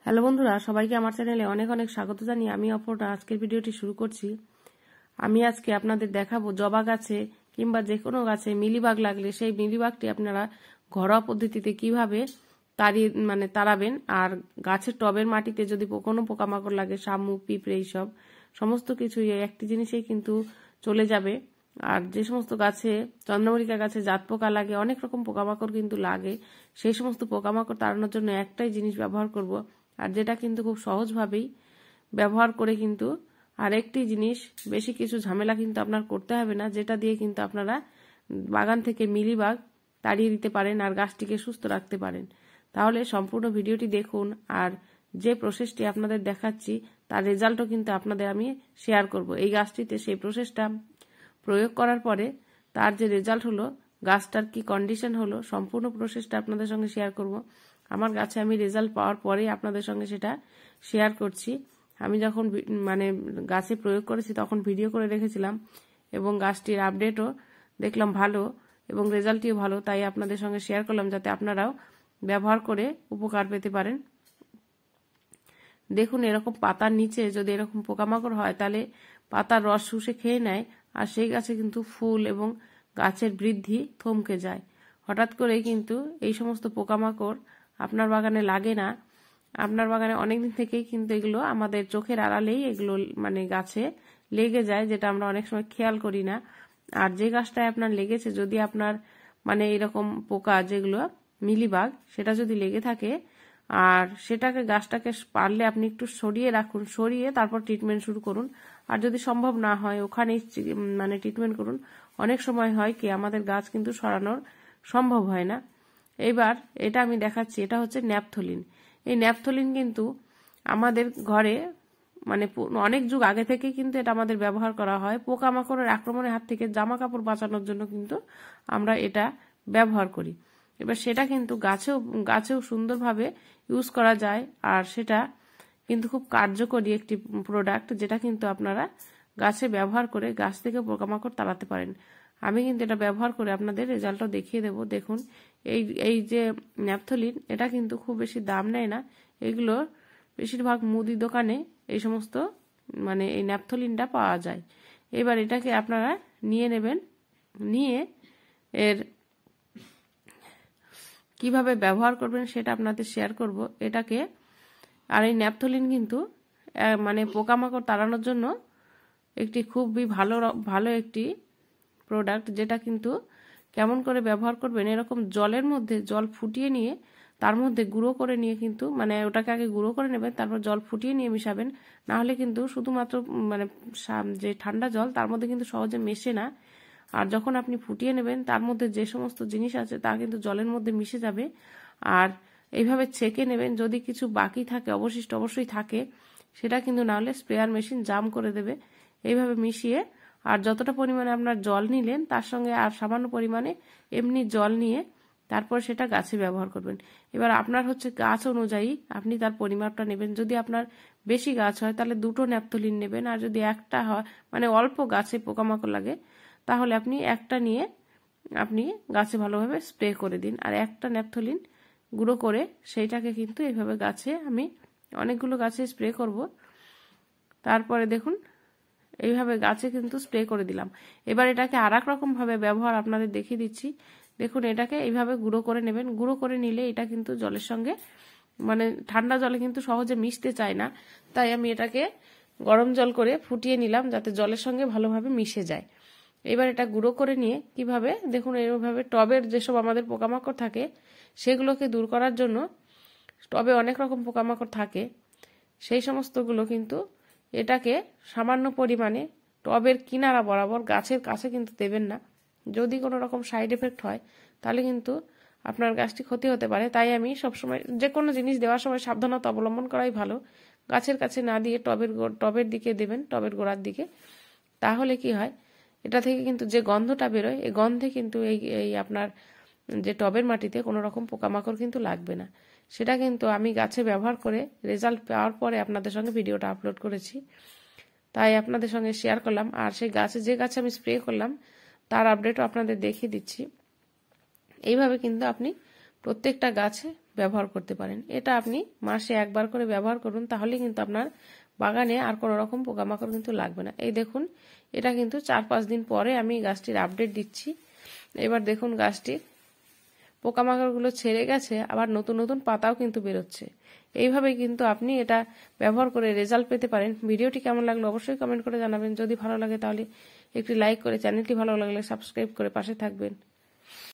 Hello বন্ধুরা, সবাইকে আমার চ্যানেলে অনেক অনেক স্বাগত জানিয়ে আমি অপর্ণা আজকের ভিডিওটি শুরু করছি। আমি আজকে আপনাদের দেখাবো জবা গাছে কিংবা যে কোনো গাছে মিলিবাগ লাগলে সেই মিলিবাগটি আপনারা ঘরোয়া পদ্ধতিতে কিভাবে তাড়াবেন। আর গাছের টবের মাটিতে যদি কোনো পোকামাকড় লাগে, শামুক, পিঁপড়ে, এইসব সমস্ত কিছু একটি জিনিসেই কিন্তু চলে যাবে। আর যে সমস্ত গাছে চন্দ্রমল্লিকা গাছে জাত পোকা লাগে, অনেক রকম পোকামাকড় কিন্তু লাগে, সেই সমস্ত পোকামাকড় তাড়ানোর জন্য একটাই জিনিস ব্যবহার করব, আর যেটা কিন্তু খুব সহজভাবেই ব্যবহার করে কিন্তু আরেকটি জিনিস, বেশি কিছু ঝামেলা কিন্তু আপনার করতে হবে না, যেটা দিয়ে কিন্তু আপনারা বাগান থেকে মিলিবাগ তাড়িয়ে দিতে পারেন আর গাছটিকে সুস্থ রাখতে পারেন। তাহলে সম্পূর্ণ ভিডিওটি দেখুন, আর যে প্রসেসটি আপনাদের দেখাচ্ছি তার রেজাল্টও কিন্তু আপনাদের আমি শেয়ার করব। এই গাছটিতে সেই প্রসেসটা প্রয়োগ করার পরে তার যে রেজাল্ট হলো, গাছটার কি কন্ডিশন হলো, সম্পূর্ণ প্রসেসটা আপনাদের সঙ্গে শেয়ার করব। আমার গাছে আমি রেজাল্ট পাওয়ার পরেই আপনাদের সঙ্গে সেটা শেয়ার করছি। আমি যখন গাছে প্রয়োগ করেছি তখন ভিডিও করে রেখেছিলাম, এবং গাছটির আপডেটও দেখলাম ভালো এবং রেজাল্টটিও ভালো, তাই আপনাদের সঙ্গে শেয়ার করলাম যাতে আপনারাও ব্যবহার করে উপকার পেতে পারেন। দেখুন, এরকম পাতার নিচে যদি এরকম পোকামাকড় হয় তাহলে পাতার রস শুষে খেয়ে নেয়, আর সেই গাছে কিন্তু ফুল এবং গাছের বৃদ্ধি থমকে যায়। হঠাৎ করে কিন্তু এই সমস্ত পোকামাকড় আপনার বাগানে লাগে না। আপনার বাগানে অনেকদিন থেকেই কিন্তু এগুলো আমাদের চোখের আড়ালেই এগুলো গাছে লেগে যায়, যেটা আমরা অনেক সময় খেয়াল করি না। আর যে গাছটায় আপনার লেগেছে, যদি আপনার এরকম পোকা যেগুলো মিলিবাগ, সেটা যদি লেগে থাকে, আর সেটাকে গাছটাকে পারলে আপনি একটু সরিয়ে রাখুন, সরিয়ে তারপর ট্রিটমেন্ট শুরু করুন। আর যদি সম্ভব না হয় ওখানেই ট্রিটমেন্ট করুন। অনেক সময় হয় কি আমাদের গাছ কিন্তু সরানোর সম্ভব হয় না। এবার এটা আমি দেখাচ্ছি, এটা হচ্ছে ন্যাপথলিন। এই ন্যাপথলিন কিন্তু আমাদের ঘরে অনেক যুগ আগে থেকে কিন্তু এটা আমাদের ব্যবহার করা হয়। পোকামাকড়ের আক্রমণের হাত থেকে জামা কাপড় বাঁচানোর জন্য কিন্তু আমরা এটা ব্যবহার করি। এবার সেটা কিন্তু গাছেও সুন্দরভাবে ইউজ করা যায়, আর সেটা কিন্তু খুব কার্যকরী একটি প্রোডাক্ট, যেটা কিন্তু আপনারা গাছে ব্যবহার করে গাছ থেকে পোকামাকড় তাড়াতে পারেন। আমি কিন্তু এটা ব্যবহার করে আপনাদের রেজাল্টও দেখিয়ে দেব। দেখুন, এই যে ন্যাপথলিন, এটা কিন্তু খুব বেশি দাম নেয় না। এগুলো বেশিরভাগ মুদি দোকানে এই সমস্ত এই ন্যাপথলিনটা পাওয়া যায়। এবার এটাকে আপনারা নিয়ে নেবেন, নিয়ে এর কিভাবে ব্যবহার করবেন সেটা আপনাদের শেয়ার করব এটাকে। আর এই ন্যাপথলিন কিন্তু পোকামাকড় তাড়ানোর জন্য একটি খুবই ভালো একটি প্রোডাক্ট, যেটা কিন্তু কেমন করে ব্যবহার করবেন, এরকম জলের মধ্যে জল ফুটিয়ে নিয়ে তার মধ্যে গুঁড়ো করে নিয়ে কিন্তু ওটাকে আগে গুঁড়ো করে নেবেন, তারপর জল ফুটিয়ে নিয়ে মিশাবেন। না হলে কিন্তু শুধুমাত্র যে ঠান্ডা জল তার মধ্যে কিন্তু সহজে মেশে না। আর যখন আপনি ফুটিয়ে নেবেন তার মধ্যে যে সমস্ত জিনিস আছে তা কিন্তু জলের মধ্যে মিশে যাবে। আর এইভাবে ছেঁকে নেবেন, যদি কিছু বাকি থাকে, অবশিষ্ট অবশ্যই থাকে, সেটা কিন্তু না হলে স্প্রেয়ার মেশিন জাম করে দেবে। এইভাবে মিশিয়ে আর যতটা পরিমাণে আপনার জল নিলেন তার সঙ্গে আর সামান্য পরিমাণে এমনি জল নিয়ে তারপর সেটা গাছে ব্যবহার করবেন। এবার আপনার গাছ অনুযায়ী আপনি তার পরিমাপটা নেবেন। যদি আপনার বেশি গাছ হয় তাহলে 2টো ন্যাপথলিন নেবেন, আর যদি একটা হয় অল্প গাছে পোকামাকড় লাগে তাহলে আপনি একটা নিয়ে আপনি গাছে ভালোভাবে স্প্রে করে দিন। আর একটা ন্যাপথলিন গুঁড়ো করে সেইটাকে কিন্তু এইভাবে গাছে আমি অনেকগুলো গাছে স্প্রে করব। তারপরে দেখুন, এইভাবে গাছে কিন্তু স্প্রে করে দিলাম। এবার এটাকে আর এক রকম ভাবে ব্যবহার আপনাদের দেখিয়ে দিচ্ছি। দেখুন, এটাকে এইভাবে গুঁড়ো করে নেবেন। গুঁড়ো করে নিলে এটা কিন্তু জলের সঙ্গে ঠান্ডা জলে কিন্তু সহজে মিশতে চায় না, তাই আমি এটাকে গরম জল করে ফুটিয়ে নিলাম যাতে জলের সঙ্গে ভালোভাবে মিশে যায়। এবার এটা গুঁড়ো করে নিয়ে কিভাবে, দেখুন এইভাবে টবের যেসব আমাদের পোকামাকড় থাকে সেগুলোকে দূর করার জন্য, টবে অনেক রকম পোকামাকড় থাকে, সেই সমস্তগুলো কিন্তু এটাকে সামান্য পরিমাণে টবের কিনারা বরাবর গাছের কাছে কিন্তু দেবেন না। যদি কোনো রকম সাইড এফেক্ট হয় তাহলে কিন্তু আপনার গাছটি ক্ষতি হতে পারে। তাই আমি সবসময় যে কোনো জিনিস দেওয়ার সময় সাবধানতা অবলম্বন করাই ভালো। গাছের কাছে না দিয়ে টবের দিকে দেবেন, টবের গোড়ার দিকে। তাহলে কি হয়, এটা থেকে কিন্তু যে গন্ধটা বেরোয়, এই গন্ধে কিন্তু এই আপনার যে টবের মাটিতে কোনো রকম পোকামাকড় কিন্তু লাগবে না। সেটা কিন্তু আমি গাছে ব্যবহার করে রেজাল্ট পাওয়ার পরে আপনাদের সঙ্গে ভিডিওটা আপলোড করেছি, তাই আপনাদের সঙ্গে শেয়ার করলাম। আর সেই যে গাছে আমি স্প্রে করলাম তার আপডেটও আপনাদের দেখিয়ে দিচ্ছি। এইভাবে কিন্তু আপনি প্রত্যেকটা গাছে ব্যবহার করতে পারেন। এটা আপনি মাসে একবার করে ব্যবহার করুন, তাহলে কিন্তু আপনার বাগানে আর কোনো রকম পোকামাকড় কিন্তু লাগবে না। এই দেখুন, এটা কিন্তু 4-5 দিন পরে আমি গাছটির আপডেট দিচ্ছি। এবার দেখুন গাছটির পোকামাকড়গুলো ছেড়ে গেছে, আবার নতুন নতুন পাতাও কিন্তু বেরোচ্ছে। এইভাবে কিন্তু আপনি এটা ব্যবহার করে রেজাল্ট পেতে পারেন। ভিডিওটি কেমন লাগলো অবশ্যই কমেন্ট করে জানাবেন। যদি ভালো লাগে তাহলে একটি লাইক করে, চ্যানেলটি ভালো লাগলে সাবস্ক্রাইব করে পাশে থাকবেন।